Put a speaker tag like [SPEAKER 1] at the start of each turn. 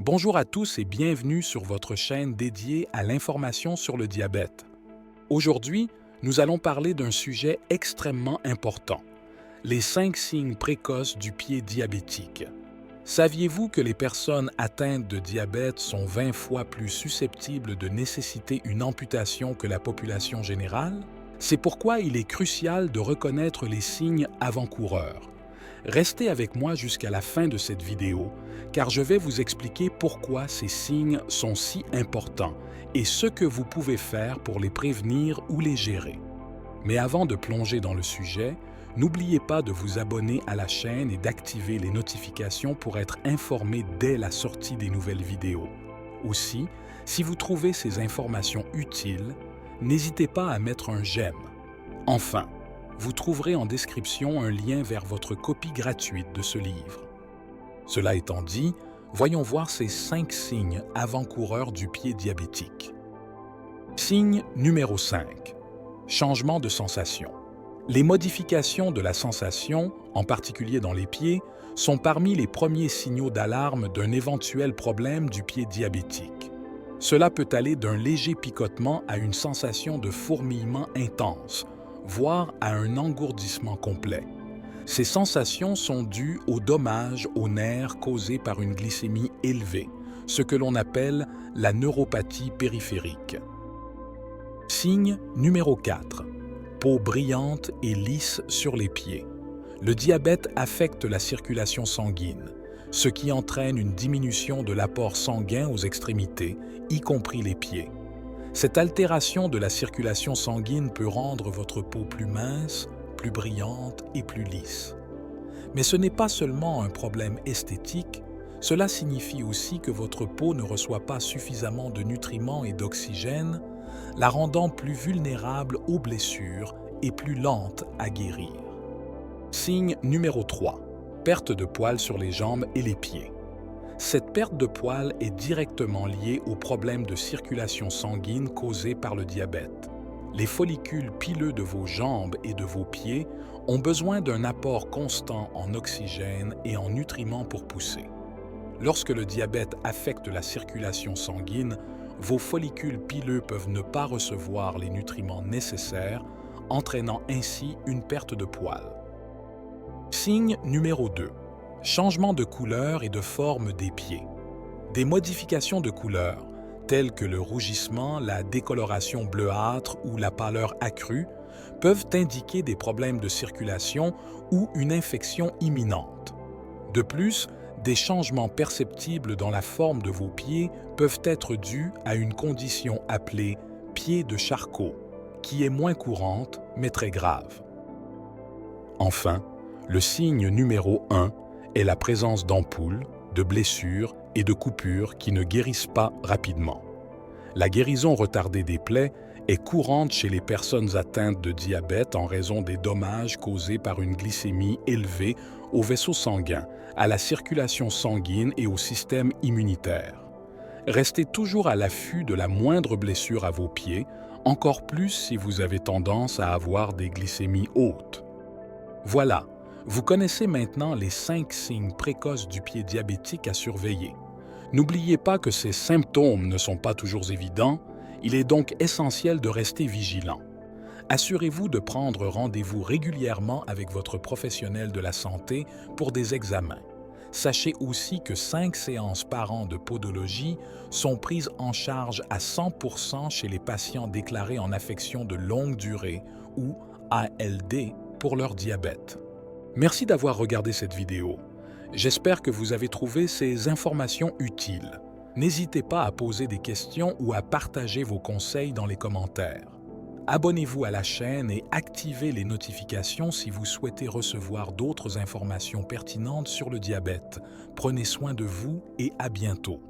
[SPEAKER 1] Bonjour à tous et bienvenue sur votre chaîne dédiée à l'information sur le diabète. Aujourd'hui, nous allons parler d'un sujet extrêmement important, les 5 signes précoces du pied diabétique. Saviez-vous que les personnes atteintes de diabète sont 20 fois plus susceptibles de nécessiter une amputation que la population générale? C'est pourquoi il est crucial de reconnaître les signes avant-coureurs. Restez avec moi jusqu'à la fin de cette vidéo, car je vais vous expliquer pourquoi ces signes sont si importants et ce que vous pouvez faire pour les prévenir ou les gérer. Mais avant de plonger dans le sujet, n'oubliez pas de vous abonner à la chaîne et d'activer les notifications pour être informé dès la sortie des nouvelles vidéos. Aussi, si vous trouvez ces informations utiles, n'hésitez pas à mettre un j'aime. Enfin, vous trouverez en description un lien vers votre copie gratuite de ce livre. Cela étant dit, voyons voir ces 5 signes avant-coureurs du pied diabétique. Signe numéro 5. Changement de sensation. Les modifications de la sensation, en particulier dans les pieds, sont parmi les premiers signaux d'alarme d'un éventuel problème du pied diabétique. Cela peut aller d'un léger picotement à une sensation de fourmillement intense, voire à un engourdissement complet. Ces sensations sont dues aux dommages aux nerfs causés par une glycémie élevée, ce que l'on appelle la neuropathie périphérique. Signe numéro 4. Peau brillante et lisse sur les pieds. Le diabète affecte la circulation sanguine, ce qui entraîne une diminution de l'apport sanguin aux extrémités, y compris les pieds. Cette altération de la circulation sanguine peut rendre votre peau plus mince, plus brillante et plus lisse. Mais ce n'est pas seulement un problème esthétique, cela signifie aussi que votre peau ne reçoit pas suffisamment de nutriments et d'oxygène, la rendant plus vulnérable aux blessures et plus lente à guérir. Signe numéro 3. Perte de poils sur les jambes et les pieds. Cette perte de poils est directement liée aux problèmes de circulation sanguine causés par le diabète. Les follicules pileux de vos jambes et de vos pieds ont besoin d'un apport constant en oxygène et en nutriments pour pousser. Lorsque le diabète affecte la circulation sanguine, vos follicules pileux peuvent ne pas recevoir les nutriments nécessaires, entraînant ainsi une perte de poils. Signe numéro 2. Changement de couleur et de forme des pieds. Des modifications de couleur, telles que le rougissement, la décoloration bleuâtre ou la pâleur accrue, peuvent indiquer des problèmes de circulation ou une infection imminente. De plus, des changements perceptibles dans la forme de vos pieds peuvent être dus à une condition appelée pied de Charcot, qui est moins courante mais très grave. Enfin, le signe numéro 1 est la présence d'ampoules, de blessures et de coupures qui ne guérissent pas rapidement. La guérison retardée des plaies est courante chez les personnes atteintes de diabète en raison des dommages causés par une glycémie élevée aux vaisseaux sanguins, à la circulation sanguine et au système immunitaire. Restez toujours à l'affût de la moindre blessure à vos pieds, encore plus si vous avez tendance à avoir des glycémies hautes. Voilà, vous connaissez maintenant les 5 signes précoces du pied diabétique à surveiller. N'oubliez pas que ces symptômes ne sont pas toujours évidents, il est donc essentiel de rester vigilant. Assurez-vous de prendre rendez-vous régulièrement avec votre professionnel de la santé pour des examens. Sachez aussi que 5 séances par an de podologie sont prises en charge à 100% chez les patients déclarés en affection de longue durée ou ALD pour leur diabète. Merci d'avoir regardé cette vidéo. J'espère que vous avez trouvé ces informations utiles. N'hésitez pas à poser des questions ou à partager vos conseils dans les commentaires. Abonnez-vous à la chaîne et activez les notifications si vous souhaitez recevoir d'autres informations pertinentes sur le diabète. Prenez soin de vous et à bientôt.